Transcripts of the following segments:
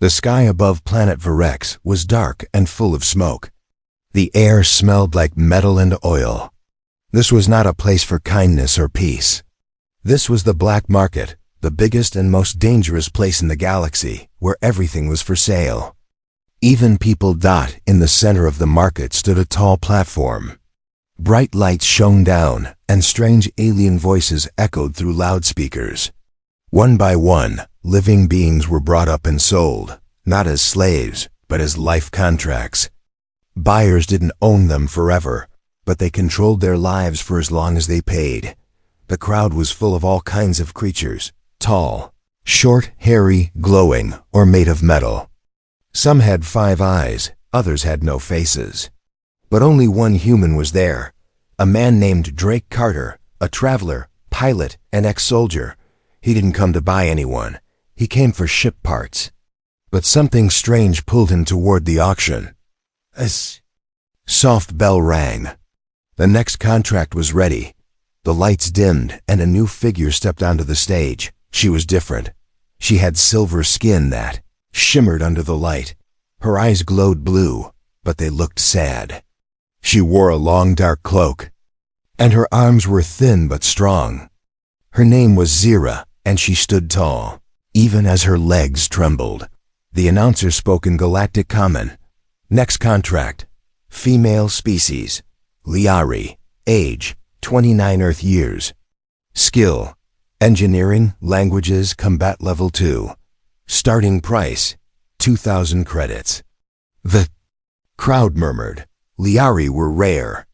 The sky above planet Virex was dark and full of smoke. The air smelled like metal and oil. This was not a place for kindness or peace. This was the black market, the biggest and most dangerous place in the galaxy, where everything was for sale. Even people. In the center of the market stood a tall platform. Bright lights shone down, and strange alien voices echoed through loudspeakers. One by one, living beings were brought up and sold, not as slaves, but as life contracts. Buyers didn't own them forever, but they controlled their lives for as long as they paid. The crowd was full of all kinds of creatures, tall, short, hairy, glowing, or made of metal. Some had 5 eyes, others had no faces. But only one human was there, a man named Drake Carter, a traveler, pilot, and ex-soldier. He didn't come to buy anyone. He came for ship parts. But something strange pulled him toward the auction. A soft bell rang. The next contract was ready. The lights dimmed, and a new figure stepped onto the stage. She was different. She had silver skin that shimmered under the light. Her eyes glowed blue, but they looked sad. She wore a long dark cloak, and her arms were thin but strong. Her name was Zira, and she stood tall, even as her legs trembled. The announcer spoke in Galactic Common. Next contract. Female species. Liari. Age, 29 Earth years. Skill. Engineering, languages, combat level 2. Starting price, 2,000 credits. The crowd murmured. Liari were rare.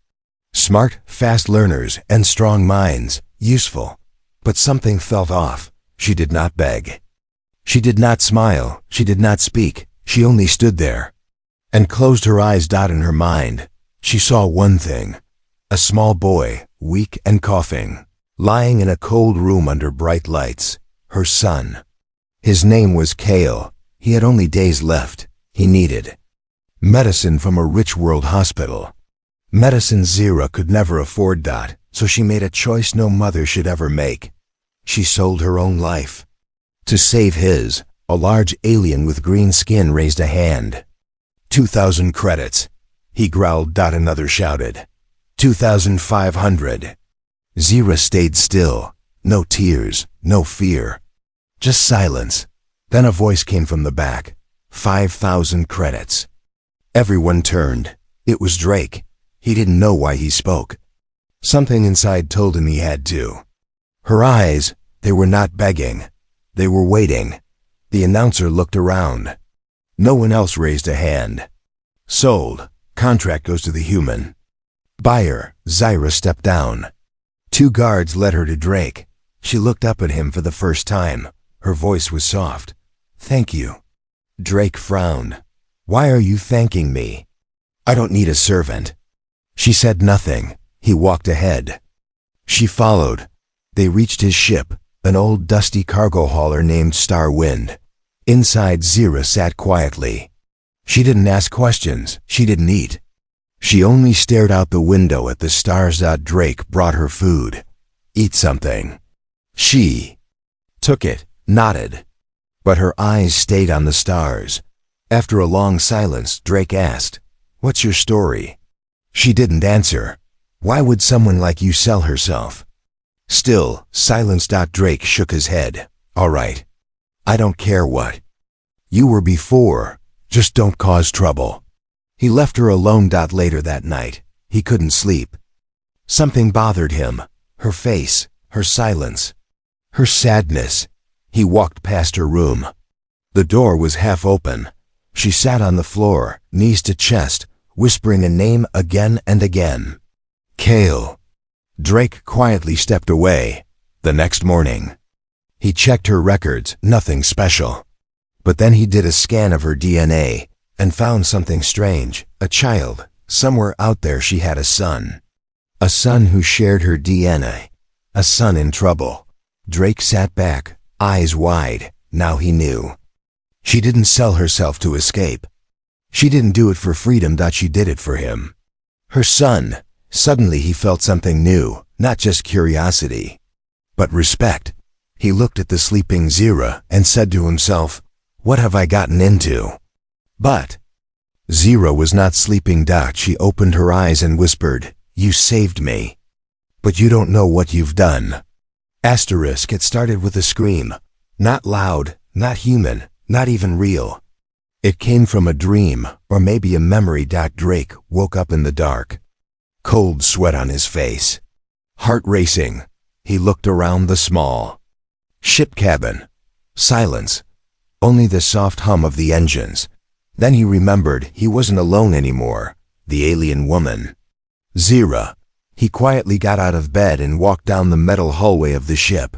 Smart, fast learners, and strong minds. Useful. But something felt off. She did not beg. She did not smile. She did not speak. She only stood there and closed her eyes. In her mind, she saw one thing. A small boy, weak and coughing, lying in a cold room under bright lights. Her son. His name was Kale. He had only days left. He needed medicine from a rich world hospital. Medicine Zira could never afford, so she made a choice no mother should ever make. She sold her own life to save his. A large alien with green skin raised a hand. 2,000 credits. He growled. Another shouted. 2,500. Zira stayed still. No tears, no fear. Just silence. Then a voice came from the back. 5,000 credits. Everyone turned. It was Drake. He didn't know why he spoke. Something inside told him he had to. Her eyes, they were not begging. They were waiting. The announcer looked around. No one else raised a hand. Sold. Contract goes to the human. Buyer. Zira stepped down. 2 guards led her to Drake. She looked up at him for the first time. Her voice was soft. Thank you. Drake frowned. Why are you thanking me? I don't need a servant. She said nothing. He walked ahead. She followed. They reached his ship, an old dusty cargo hauler named Star Wind. Inside, Zira sat quietly. She didn't ask questions. She didn't eat. She only stared out the window at the stars. Drake brought her food. Eat something. She took it, nodded. But her eyes stayed on the stars. After a long silence, Drake asked, "What's your story?" She didn't answer. Why would someone like you sell herself? Still, silence. Drake shook his head. All right. I don't care what you were before. Just don't cause trouble. He left her alone. Later that night, he couldn't sleep. Something bothered him. Her face, her silence, her sadness. He walked past her room. The door was half open. She sat on the floor, knees to chest, whispering a name again and again. Kale. Drake quietly stepped away. The next morning, he checked her records. Nothing special. But then he did a scan of her DNA and found something strange. A child. Somewhere out there she had a son. A son who shared her DNA. A son in trouble. Drake sat back, eyes wide. Now he knew. She didn't sell herself to escape. She didn't do it for freedom. She did it for him. Her son. Suddenly he felt something new, not just curiosity, but respect. He looked at the sleeping Zira and said to himself, What have I gotten into? But Zero was not sleeping. She opened her eyes and whispered, "You saved me. But you don't know what you've done." Asterisk. It started with a scream. Not loud, not human, not even real. It came from a dream, or maybe a memory. Drake woke up in the dark. Cold sweat on his face. Heart racing. He looked around the small ship cabin. Silence. Only the soft hum of the engines. Then he remembered he wasn't alone anymore. The alien woman. Zira. He quietly got out of bed and walked down the metal hallway of the ship.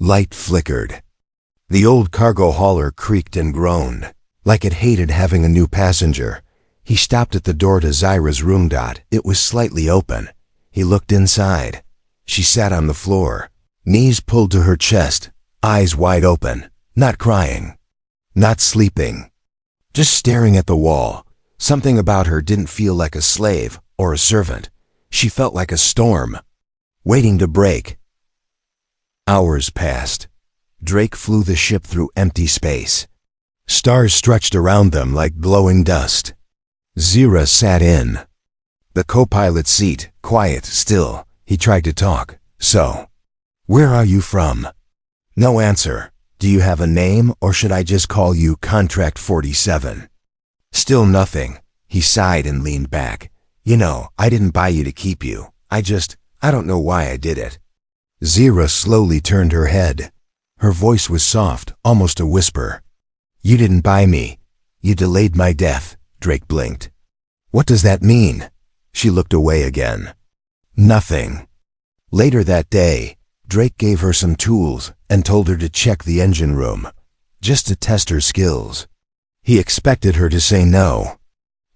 Light flickered. The old cargo hauler creaked and groaned, like it hated having a new passenger. He stopped at the door to Zira's room. It was slightly open. He looked inside. She sat on the floor, knees pulled to her chest, eyes wide open, not crying, not sleeping, just staring at the wall. Something about her didn't feel like a slave or a servant. She felt like a storm, waiting to break. Hours passed. Drake flew the ship through empty space. Stars stretched around them like glowing dust. Zira sat in the co-pilot seat, quiet, still. He tried to talk. "So, where are you from?" No answer. "Do you have a name, or should I just call you Contract 47? Still nothing. He sighed and leaned back. "You know, I didn't buy you to keep you. I don't know why I did it." Zira slowly turned her head. Her voice was soft, almost a whisper. "You didn't buy me. You delayed my death." Drake blinked. "What does that mean?" She looked away again. "Nothing." Later that day, Drake gave her some tools and told her to check the engine room, just to test her skills. He expected her to say no,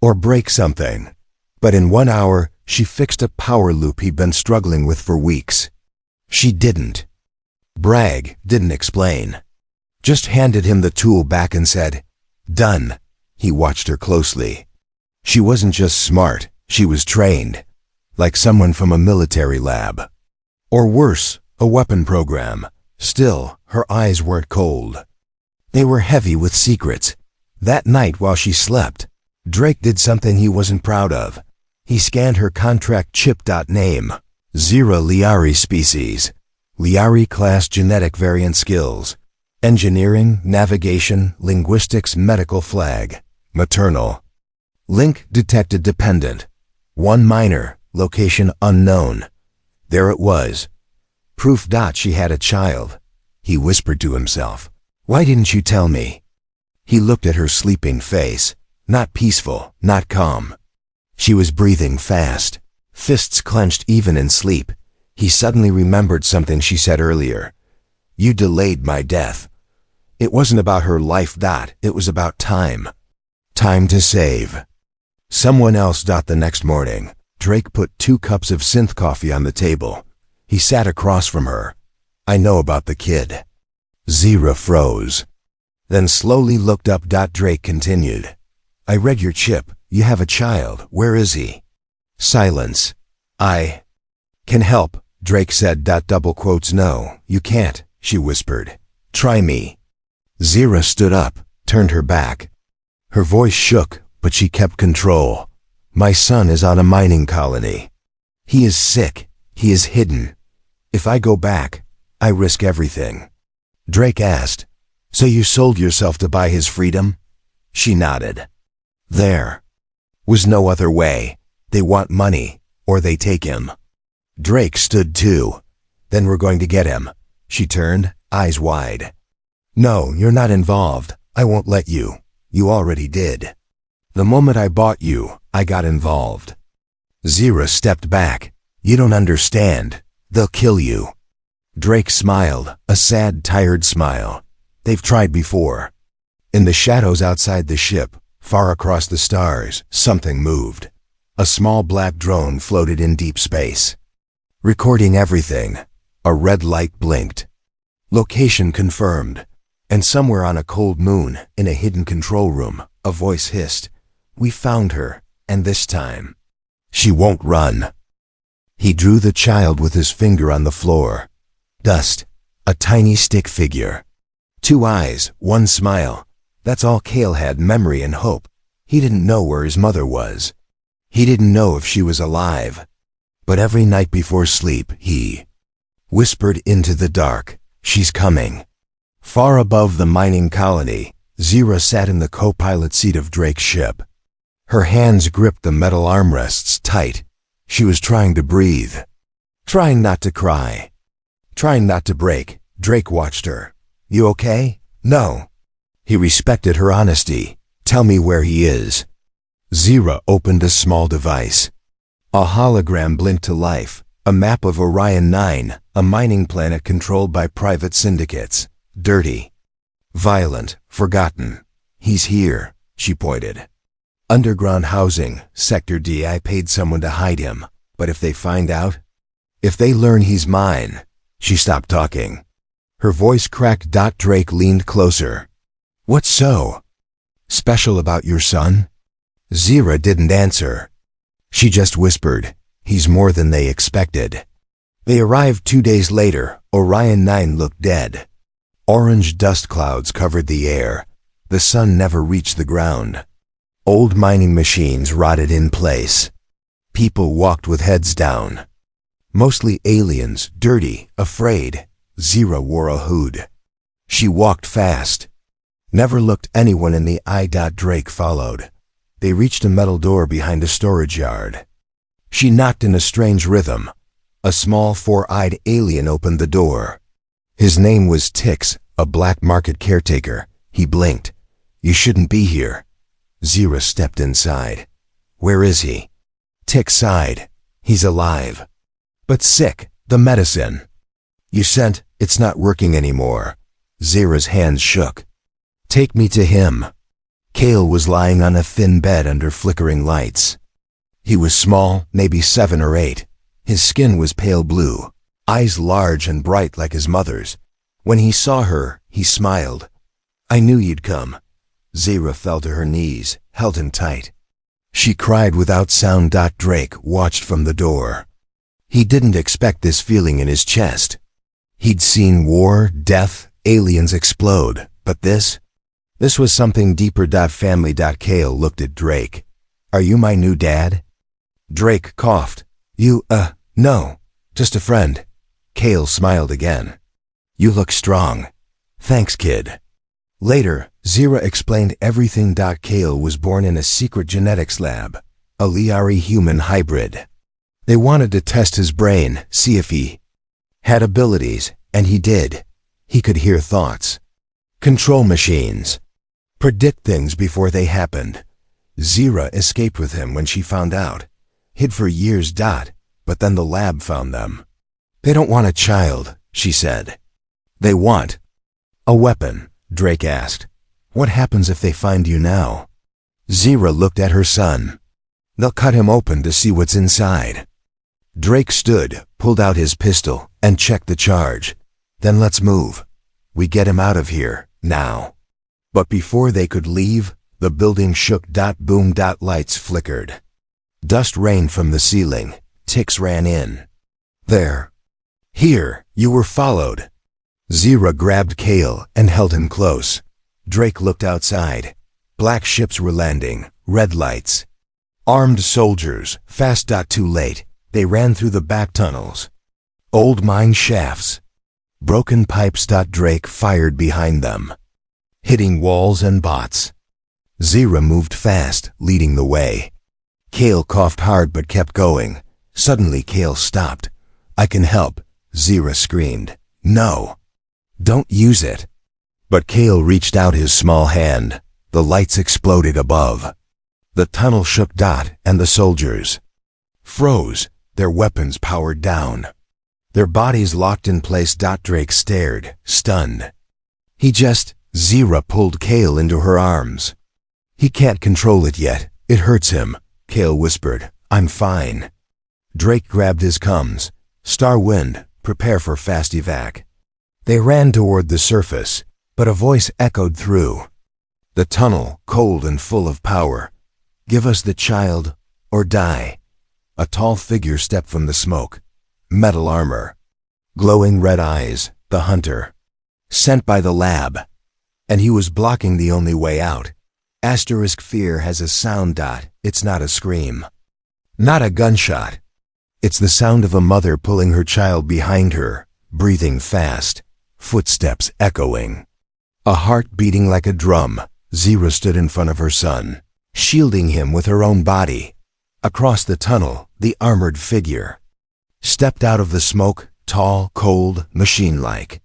or break something. But in 1 hour, she fixed a power loop he'd been struggling with for weeks. She didn't brag, didn't explain. Just handed him the tool back and said, "Done." He watched her closely. She wasn't just smart, she was trained. Like someone from a military lab. Or worse, a weapon program. Still, her eyes weren't cold. They were heavy with secrets. That night while she slept, Drake did something he wasn't proud of. He scanned her contract chip. Name: Zira Liari species. Liari class genetic variant skills. Engineering, navigation, linguistics, medical flag. Maternal. Link detected dependent. 1 minor, location unknown. There it was. Proof. She had a child. He whispered to himself. "Why didn't you tell me?" He looked at her sleeping face. Not peaceful, not calm. She was breathing fast, fists clenched even in sleep. He suddenly remembered something she said earlier. "You delayed my death." It wasn't about her life. It was about time. Time to save someone else. The next morning, Drake put 2 cups of synth coffee on the table. He sat across from her. "I know about the kid." Zira froze, then slowly looked up. Drake continued. "I read your chip. You have a child. Where is he?" Silence. "I can help," Drake said. Double quotes. "No, you can't," she whispered. "Try me." Zira stood up, turned her back. Her voice shook, but she kept control. "My son is on a mining colony. He is sick. He is hidden. If I go back, I risk everything." Drake asked, "So you sold yourself to buy his freedom?" She nodded. There was no other way. They want money, or they take him. Drake stood too. "Then we're going to get him." She turned, eyes wide. "No, you're not involved. I won't let you. You already did. The moment I bought you, I got involved." Zira stepped back. "You don't understand. They'll kill you." Drake smiled, a sad, tired smile. They've tried before. In the shadows outside the ship, far across the stars, something moved. A small black drone floated in deep space, recording everything. A red light blinked. Location confirmed. And somewhere on a cold moon, in a hidden control room, a voice hissed, "We found her, and this time, she won't run." He drew the child with his finger on the floor. Dust, a tiny stick figure. 2 eyes, 1 smile. That's all Cale had, memory and hope. He didn't know where his mother was. He didn't know if she was alive. But every night before sleep, he whispered into the dark, "She's coming." Far above the mining colony, Zira sat in the co-pilot seat of Drake's ship. Her hands gripped the metal armrests tight. She was trying to breathe, trying not to cry, trying not to break. Drake watched her. "You okay?" "No." He respected her honesty. "Tell me where he is." Zira opened a small device. A hologram blinked to life, a map of Orion 9, a mining planet controlled by private syndicates. Dirty, violent, forgotten. "He's here," she pointed. "Underground housing, Sector D. I paid someone to hide him. But if they find out? If they learn he's mine?" She stopped talking. Her voice cracked. Drake leaned closer. "What's so special about your son?" Zira didn't answer. She just whispered, "He's more than they expected." They arrived 2 days later. Orion 9 looked dead. Orange dust clouds covered the air. The sun never reached the ground. Old mining machines rotted in place. People walked with heads down. Mostly aliens, dirty, afraid. Zira wore a hood. She walked fast. Never looked anyone in the eye. Drake followed. They reached a metal door behind a storage yard. She knocked in a strange rhythm. A small four-eyed alien opened the door. His name was Tix, a black market caretaker. He blinked. "You shouldn't be here." Zira stepped inside. "Where is he?" Tix sighed. "He's alive. But sick. The medicine you sent, it's not working anymore." Zira's hands shook. "Take me to him." Cale was lying on a thin bed under flickering lights. He was small, maybe 7 or 8. His skin was pale blue, eyes large and bright like his mother's. When he saw her, he smiled. "I knew you'd come." Zira fell to her knees, held him tight. She cried without sound. Drake watched from the door. He didn't expect this feeling in his chest. He'd seen war, death, aliens explode, but this was something deeper. Family. Cale looked at Drake. "Are you my new dad?" Drake coughed. No, just a friend." Cale smiled again. "You look strong." "Thanks, kid." Later, Zira explained everything. Cale was born in a secret genetics lab, a Liari human hybrid. They wanted to test his brain, see if he had abilities, and he did. He could hear thoughts, control machines, predict things before they happened. Zira escaped with him when she found out. Hid for years. But then the lab found them. "They don't want a child," she said. "They want a weapon." Drake asked. "What happens if they find you now?" Zira looked at her son. "They'll cut him open to see what's inside." Drake stood, pulled out his pistol, and checked the charge. "Then let's move. We get him out of here, now." But before they could leave, the building shook. Boom. Lights flickered. Dust rained from the ceiling. Tix ran in. "There. Here, you were followed." Zira grabbed Cale and held him close. Drake looked outside. Black ships were landing, red lights. Armed soldiers, fast. Too late. They ran through the back tunnels. Old mine shafts. Broken pipes. Drake fired behind them, hitting walls and bots. Zira moved fast, leading the way. Cale coughed hard but kept going. Suddenly Cale stopped. "I can help," Zira screamed. "No. Don't use it." But Cale reached out his small hand. The lights exploded above. The tunnel shook. And the soldiers froze, their weapons powered down. Their bodies locked in place. Drake stared, stunned. Zira pulled Cale into her arms. "He can't control it yet. It hurts him," Cale whispered. "I'm fine." Drake grabbed his comms. "Star Wind, prepare for fast evac." They ran toward the surface, but a voice echoed through the tunnel, cold and full of power. "Give us the child, or die." A tall figure stepped from the smoke. Metal armor, glowing red eyes. The hunter. Sent by the lab. And he was blocking the only way out. Asterisk fear has a sound. It's not a scream. Not a gunshot. It's the sound of a mother pulling her child behind her, breathing fast, footsteps echoing. A heart beating like a drum. Zira stood in front of her son, shielding him with her own body. Across the tunnel, the armored figure stepped out of the smoke, tall, cold, machine-like.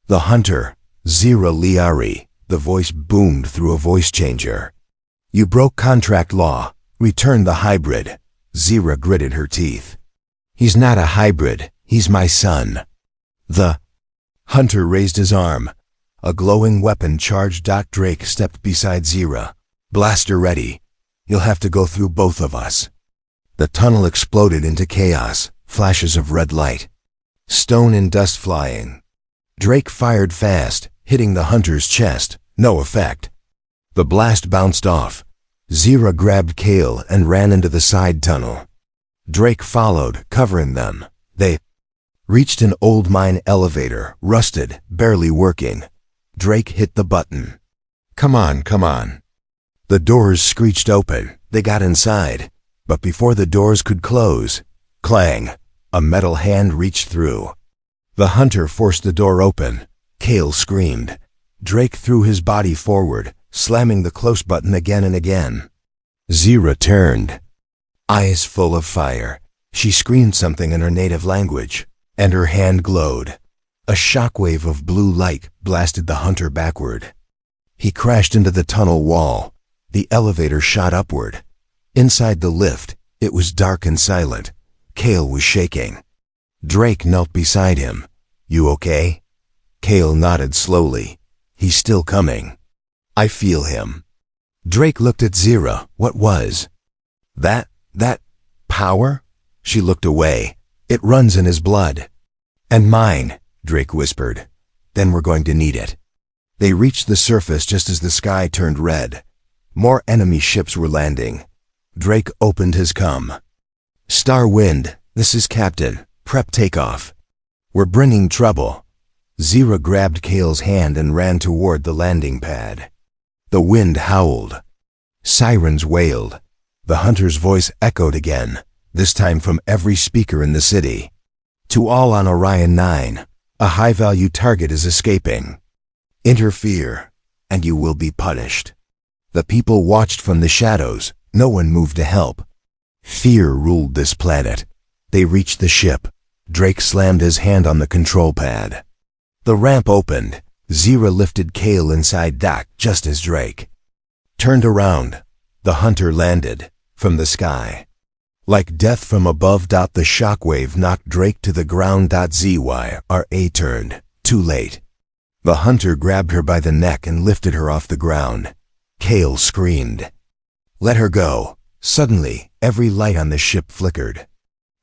The hunter, Zira Liari, the voice boomed through a voice changer. You broke contract law. Return the hybrid. Zira gritted her teeth. He's not a hybrid. He's my son. The hunter raised his arm. A glowing weapon charged. Drake stepped beside Zira. Blaster ready. You'll have to go through both of us. The tunnel exploded into chaos, flashes of red light. Stone and dust flying. Drake fired fast, hitting the hunter's chest. No effect. The blast bounced off. Zira grabbed Kale and ran into the side tunnel. Drake followed, covering them. They reached an old mine elevator, rusted, barely working. Drake hit the button. Come on, come on. The doors screeched open. They got inside. But before the doors could close, clang, a metal hand reached through. The hunter forced the door open. Kale screamed. Drake threw his body forward, slamming the close button again and again. Zira turned, eyes full of fire. She screamed something in her native language, and her hand glowed. A shockwave of blue light blasted the hunter backward. He crashed into the tunnel wall. The elevator shot upward. Inside the lift, it was dark and silent. Kale was shaking. Drake knelt beside him. You okay? Kale nodded slowly. He's still coming. I feel him. Drake looked at Zira. What was? That power? She looked away. It runs in his blood. And mine, Drake whispered. Then we're going to need it. They reached the surface just as the sky turned red. More enemy ships were landing. Drake opened his comm. Star Wind, this is Captain. Prep takeoff. We're bringing trouble. Zira grabbed Kale's hand and ran toward the landing pad. The wind howled. Sirens wailed. The hunter's voice echoed again, this time from every speaker in the city. To all on Orion 9, a high-value target is escaping. Interfere, and you will be punished. The people watched from the shadows. No one moved to help. Fear ruled this planet. They reached the ship. Drake slammed his hand on the control pad. The ramp opened. Zira lifted Kale inside Doc just as Drake turned around. The hunter landed from the sky. Like death from above. The shockwave knocked Drake to the ground. Zyra turned. Too late. The hunter grabbed her by the neck and lifted her off the ground. Kale screamed. Let her go. Suddenly, every light on the ship flickered.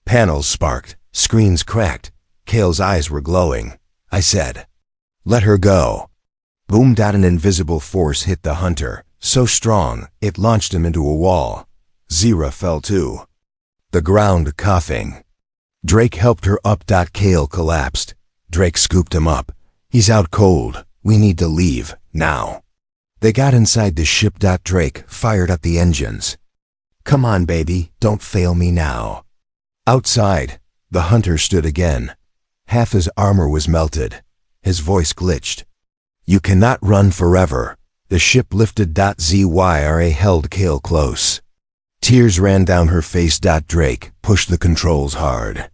Panels sparked. Screens cracked. Kale's eyes were glowing. I said, let her go. Boom. An invisible force hit the hunter, so strong it launched him into a wall. Zira fell too. The ground coughing. Drake helped her up. Kale collapsed. Drake scooped him up. He's out cold. We need to leave, now. They got inside the ship. Drake fired up the engines. Come on, baby, don't fail me now. Outside, the hunter stood again. Half his armor was melted. His voice glitched. You cannot run forever. The ship lifted. Zyra held Kale close. Tears ran down her face. Drake pushed the controls hard.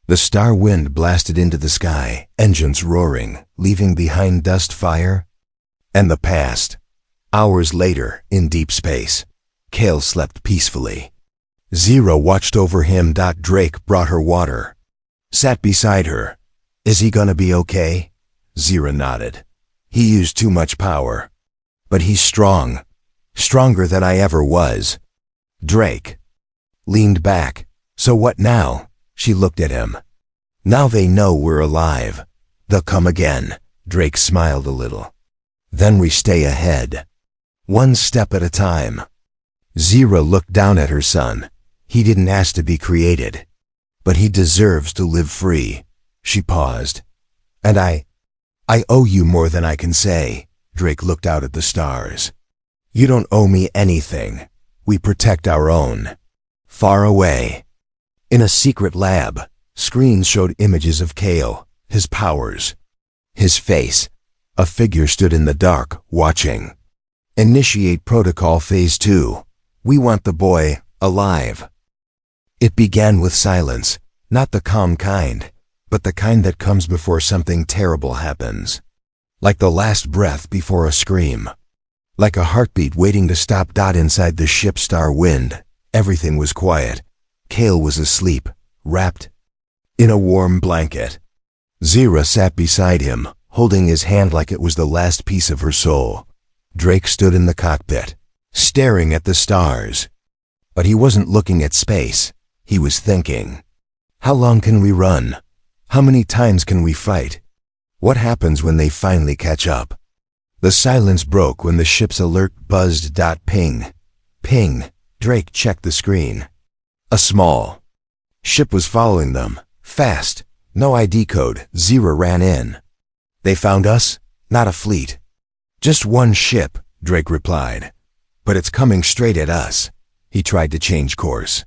The star wind blasted into the sky, engines roaring, leaving behind dust, fire, and the past. Hours later, in deep space, Kale slept peacefully. Zira watched over him. Drake brought her water. Sat beside her. Is he gonna be okay? Zira nodded. He used too much power. But he's strong. Stronger than I ever was. Drake leaned back. So what now? She looked at him. Now they know we're alive. They'll come again. Drake smiled a little. Then we stay ahead. One step at a time. Zira looked down at her son. He didn't ask to be created. But he deserves to live free. She paused. And I owe you more than I can say. Drake looked out at the stars. You don't owe me anything. We protect our own. Far away, in a secret lab, screens showed images of Kale, his powers, his face. A figure stood in the dark, watching. Initiate Protocol Phase 2. We want the boy alive. It began with silence, not the calm kind, but the kind that comes before something terrible happens. Like the last breath before a scream. Like a heartbeat waiting to stop. Inside the ship Star Wind, everything was quiet. Kale was asleep, wrapped in a warm blanket. Zira sat beside him, holding his hand like it was the last piece of her soul. Drake stood in the cockpit, staring at the stars. But he wasn't looking at space. He was thinking. How long can we run? How many times can we fight? What happens when they finally catch up? The silence broke when the ship's alert buzzed. Ping. Ping. Drake checked the screen. A small ship was following them, fast. No ID code. Zira ran in. They found us? Not a fleet. Just one ship, Drake replied. But it's coming straight at us. He tried to change course.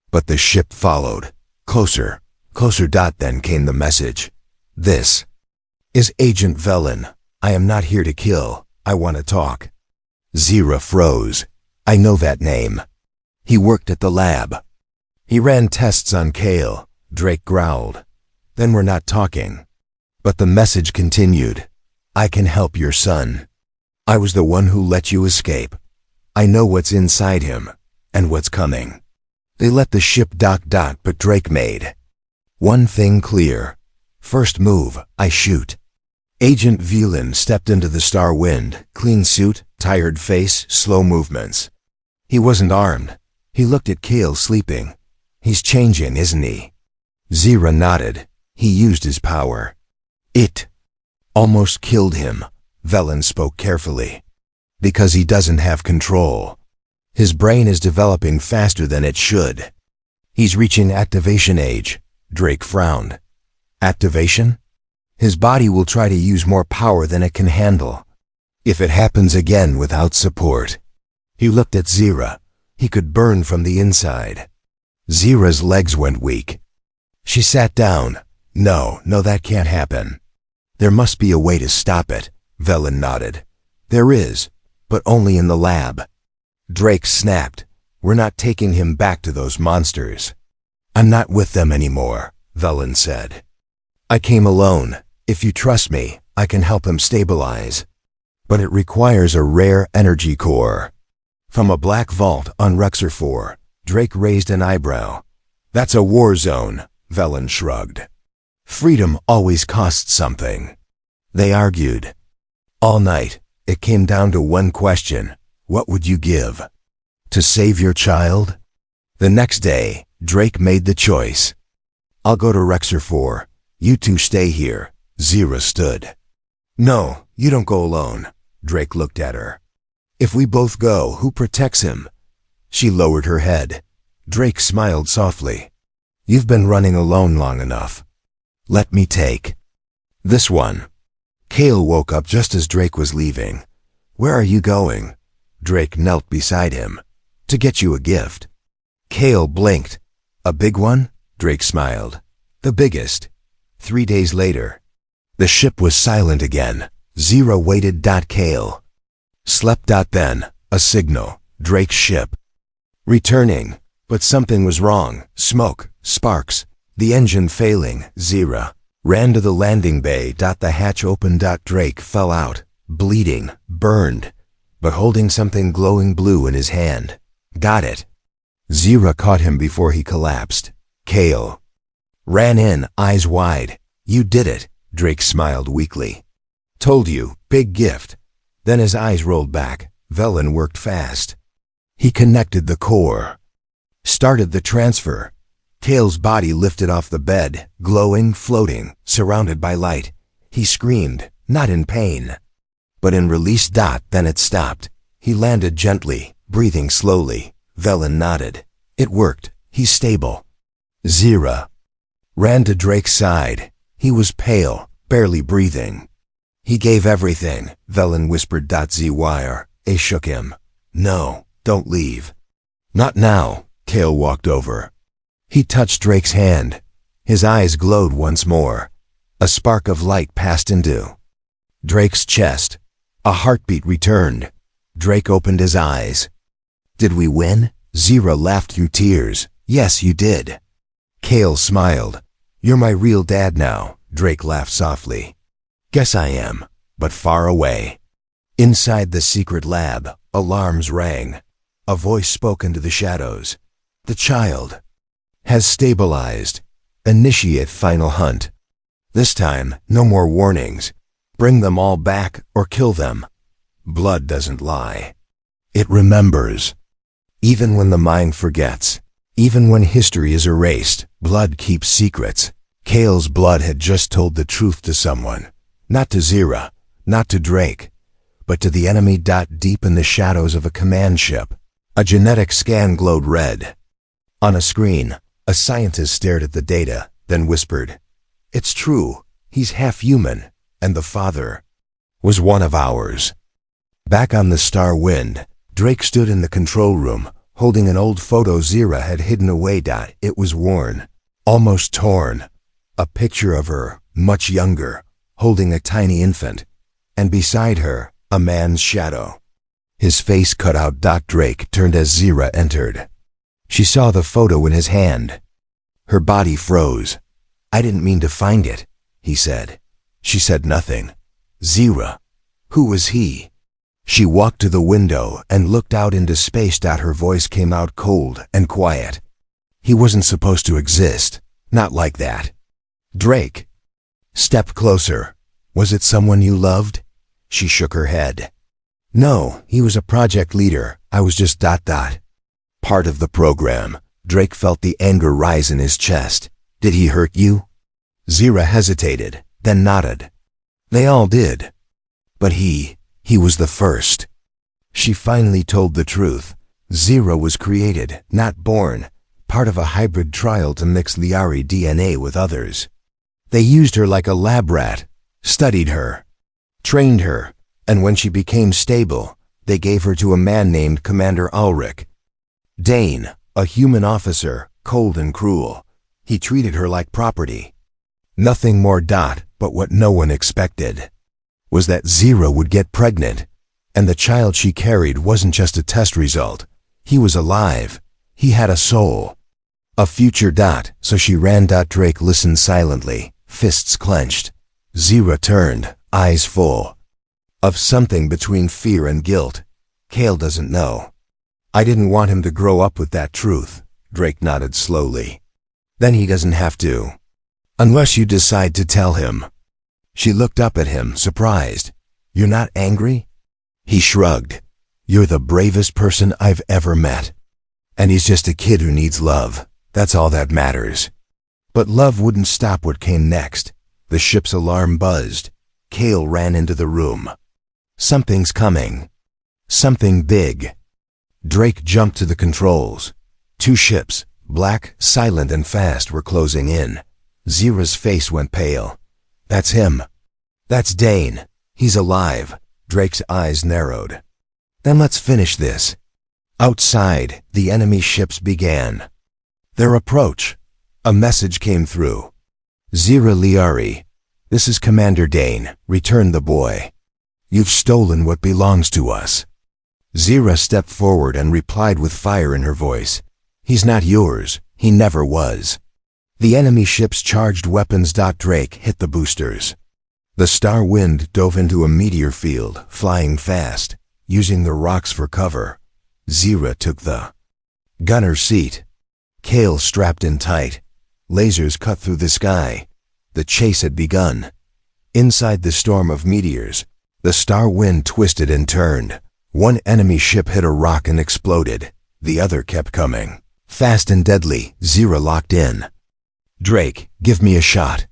But the ship followed. Closer. Closer. Then came the message. This is Agent Velen. I am not here to kill. I want to talk. Zira froze. I know that name. He worked at the lab. He ran tests on Kale. Drake growled. Then we're not talking. But the message continued. I can help your son. I was the one who let you escape. I know what's inside him, and what's coming. They let the ship dock. But Drake made one thing clear. First move, I shoot. Agent Velen stepped into the Star Wind, clean suit, tired face, slow movements. He wasn't armed. He looked at Kale sleeping. He's changing, isn't he? Zira nodded. He used his power. It almost killed him, Velen spoke carefully. Because he doesn't have control. His brain is developing faster than it should. He's reaching activation age. Drake frowned. Activation? His body will try to use more power than it can handle. If it happens again without support. He looked at Zira. He could burn from the inside. Zira's legs went weak. She sat down. No, that can't happen. There must be a way to stop it, Velen nodded. There is, but only in the lab. Drake snapped. We're not taking him back to those monsters. I'm not with them anymore, Velen said. I came alone. If you trust me, I can help him stabilize. But it requires a rare energy core. From a black vault on Rexer 4, Drake raised an eyebrow. That's a war zone, Velen shrugged. Freedom always costs something. They argued. All night, it came down to one question. What would you give? To save your child? The next day, Drake made the choice. I'll go to Rexer 4. You two stay here. Zira stood. No, you don't go alone. Drake looked at her. If we both go, who protects him? She lowered her head. Drake smiled softly. You've been running alone long enough. Let me take this one. Kale woke up just as Drake was leaving. Where are you going? Drake knelt beside him. To get you a gift. Kale blinked. A big one? Drake smiled. The biggest. 3 days later. The ship was silent again. Zira waited. Kale slept. Then, a signal. Drake's ship returning. But something was wrong. Smoke, sparks, the engine failing. Zira ran to the landing bay. The hatch opened. Drake fell out, bleeding, burned, but holding something glowing blue in his hand. Got it. Zira caught him before he collapsed. Kale ran in, eyes wide. You did it. Drake smiled weakly. Told you, big gift. Then his eyes rolled back. Velen worked fast. He connected the core. Started the transfer. Kale's body lifted off the bed, glowing, floating, surrounded by light. He screamed, not in pain, but in release. Then it stopped. He landed gently, breathing slowly. Velen nodded. It worked. He's stable. Zira ran to Drake's side. He was pale, barely breathing. He gave everything, Velen whispered. Zyr. A shook him. No, don't leave. Not now. Kale walked over. He touched Drake's hand. His eyes glowed once more. A spark of light passed into Drake's chest. A heartbeat returned. Drake opened his eyes. Did we win? Zyr laughed through tears. Yes, you did. Kale smiled. You're my real dad now. Drake laughed softly. Guess I am, but far away. Inside the secret lab, alarms rang. A voice spoke into the shadows. The child has stabilized. Initiate final hunt. This time, no more warnings. Bring them all back or kill them. Blood doesn't lie. It remembers. Even when the mind forgets, even when history is erased, blood keeps secrets. Kale's blood had just told the truth to someone. Not to Zyr, not to Drake, but to the enemy. Deep in the shadows of a command ship, a genetic scan glowed red. On a screen, a scientist stared at the data, then whispered, It's true, he's half human, and the father was one of ours. Back on the Star Wind, Drake stood in the control room, holding an old photo Zyr had hidden away. It was worn, almost torn. A picture of her, much younger, holding a tiny infant, and beside her, a man's shadow. His face cut out. Drake turned as Zyr entered. She saw the photo in his hand. Her body froze. I didn't mean to find it, he said. She said nothing. Zyr. Who was he? She walked to the window and looked out into space. Her voice came out cold and quiet. He wasn't supposed to exist. Not like that. Drake. Step closer. Was it someone you loved? She shook her head. No, he was a project leader. I was just ... Part of the program. Drake felt the anger rise in his chest. Did he hurt you? Zyr hesitated, then nodded. They all did. But he was the first. She finally told the truth. Zyr was created, not born, part of a hybrid trial to mix Liari DNA with others. They used her like a lab rat, studied her, trained her, and when she became stable, they gave her to a man named Commander Ulrich. Dane, a human officer, cold and cruel. He treated her like property. Nothing more. But what no one expected was that Zyr would get pregnant, and the child she carried wasn't just a test result. He was alive. He had a soul. A future. So she ran. Drake listened silently, fists clenched. Zyr turned, eyes full of something between fear and guilt. Kale doesn't know. I didn't want him to grow up with that truth. Drake nodded slowly. Then he doesn't have to. Unless you decide to tell him. She looked up at him, surprised. You're not angry? He shrugged. You're the bravest person I've ever met. And he's just a kid who needs love. That's all that matters. But love wouldn't stop what came next. The ship's alarm buzzed. Kale ran into the room. Something's coming. Something big. Drake jumped to the controls. 2 ships, black, silent and fast, were closing in. Zyr's face went pale. That's him. That's Dane. He's alive. Drake's eyes narrowed. Then let's finish this. Outside, the enemy ships began their approach. A message came through. Zyr Liari. This is Commander Dane. Return the boy. You've stolen what belongs to us. Zyr stepped forward and replied with fire in her voice. He's not yours. He never was. The enemy ships charged weapons. Drake hit the boosters. The Star Wind dove into a meteor field, flying fast, using the rocks for cover. Zyr took the gunner's seat. Kale strapped in tight. Lasers cut through the sky. The chase had begun. Inside the storm of meteors, the Star Wind twisted and turned. One enemy ship hit a rock and exploded. The other kept coming. Fast and deadly, Zyr locked in. Drake, give me a shot.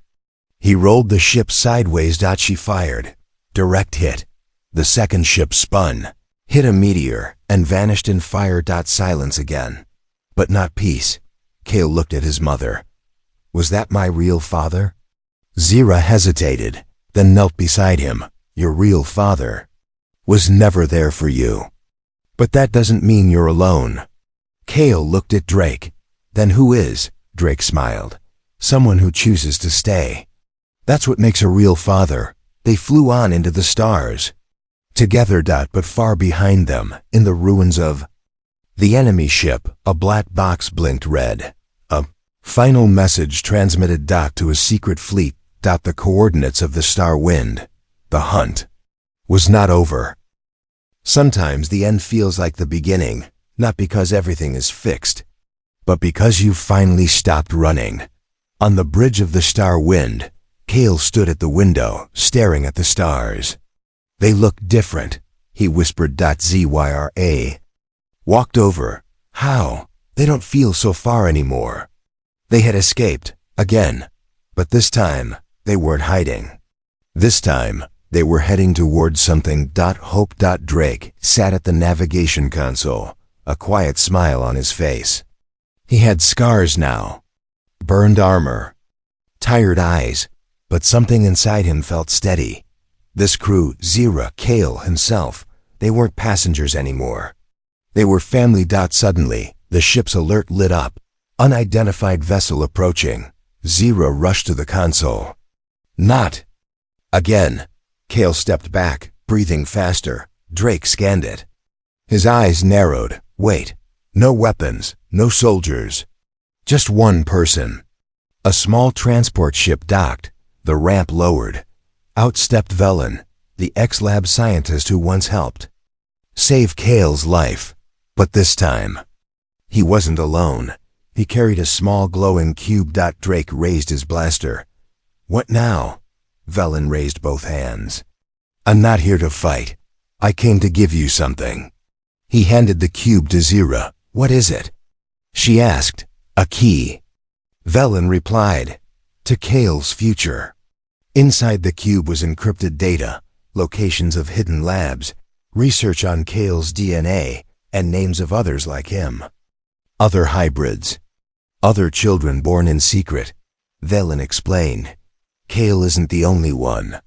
He rolled the ship sideways. She fired. Direct hit. The second ship spun, hit a meteor, and vanished in fire. Silence again. But not peace. Kale looked at his mother. Was that my real father? Zyr hesitated, then knelt beside him. your real father, was never there for you. But that doesn't mean you're alone. Cale looked at Drake. Then who is? Drake smiled. Someone who chooses to stay. That's what makes a real father. They flew on into the stars. Together, but far behind them, in the ruins of the enemy ship, a black box blinked red. A final message transmitted to a secret fleet. The coordinates of the star wind. The hunt was not over. Sometimes the end feels like the beginning, not because everything is fixed, but because you've finally stopped running. On the bridge of the star wind, Cale stood at the window, staring at the stars. They look different, he whispered. Zyra walked over. How? They don't feel so far anymore. They had escaped, again, but this time, they weren't hiding. This time, they were heading towards something. Hope. Drake sat at the navigation console, a quiet smile on his face. He had scars now. Burned armor. Tired eyes, but something inside him felt steady. This crew, Zyra, Cale himself, they weren't passengers anymore. They were family. Suddenly, the ship's alert lit up. Unidentified vessel approaching. Zyra rushed to the console. Not again. Cale stepped back, breathing faster. Drake scanned it. His eyes narrowed. Wait. No weapons, no soldiers. Just one person. A small transport ship docked. The ramp lowered. Out stepped Velen, the ex-lab scientist who once helped save Cale's life. But this time, he wasn't alone. He carried a small glowing cube. Drake raised his blaster. What now? Velen raised both hands. I'm not here to fight. I came to give you something. He handed the cube to Zyra. What is it? She asked. A key. Velen replied. To Cale's future. Inside the cube was encrypted data, locations of hidden labs, research on Cale's DNA, and names of others like him. Other hybrids. Other children born in secret. Velen explained. Cale isn't the only one.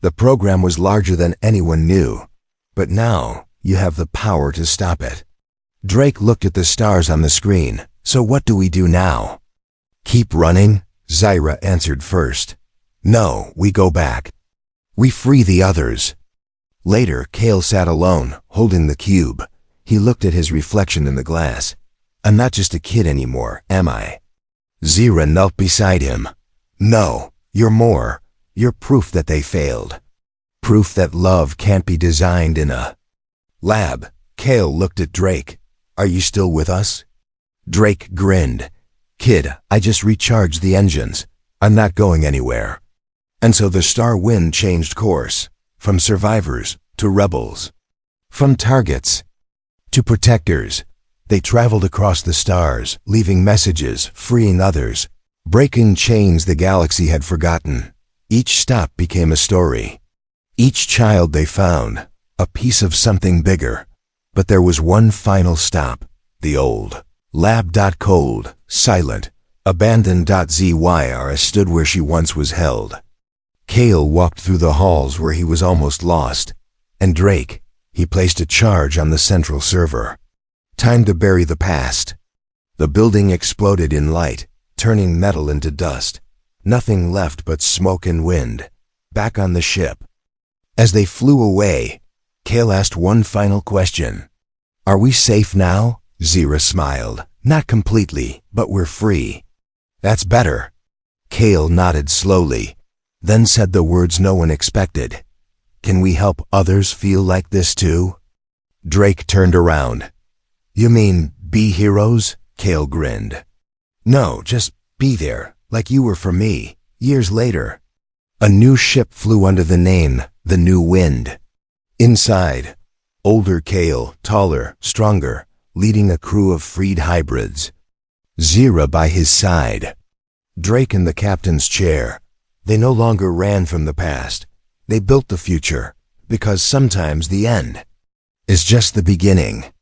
The program was larger than anyone knew, but now you have the power to stop it. Drake looked at the stars on the screen. So what do we do now? Keep running? Zyra answered first. No, we go back. We free the others. Later, Cale sat alone, holding the cube. He looked at his reflection in the glass. I'm not just a kid anymore, am I? Zyra knelt beside him. No. You're more. You're proof that they failed. Proof that love can't be designed in a lab. Cale looked at Drake. Are you still with us? Drake grinned. Kid, I just recharged the engines. I'm not going anywhere. And so the star wind changed course. From survivors to rebels. From targets to protectors. They traveled across the stars, leaving messages, freeing others. Breaking chains the galaxy had forgotten. Each stop became a story. Each child they found, a piece of something bigger. But there was one final stop, the old lab. Cold, silent, abandoned. Zyra stood where she once was held. Cale walked through the halls where he was almost lost. And Drake, he placed a charge on the central server. Time to bury the past. The building exploded in light, turning metal into dust. Nothing left but smoke and wind. Back on the ship. As they flew away, Cale asked one final question. Are we safe now? Zyra smiled. Not completely, but we're free. That's better. Cale nodded slowly, then said the words no one expected. Can we help others feel like this too? Drake turned around. You mean be heroes? Cale grinned. No, just be there, like you were for me, years later. A new ship flew under the name, the New Wind. Inside, older Cale, taller, stronger, leading a crew of freed hybrids. Zyra by his side. Drake in the captain's chair. They no longer ran from the past. They built the future, because sometimes the end is just the beginning.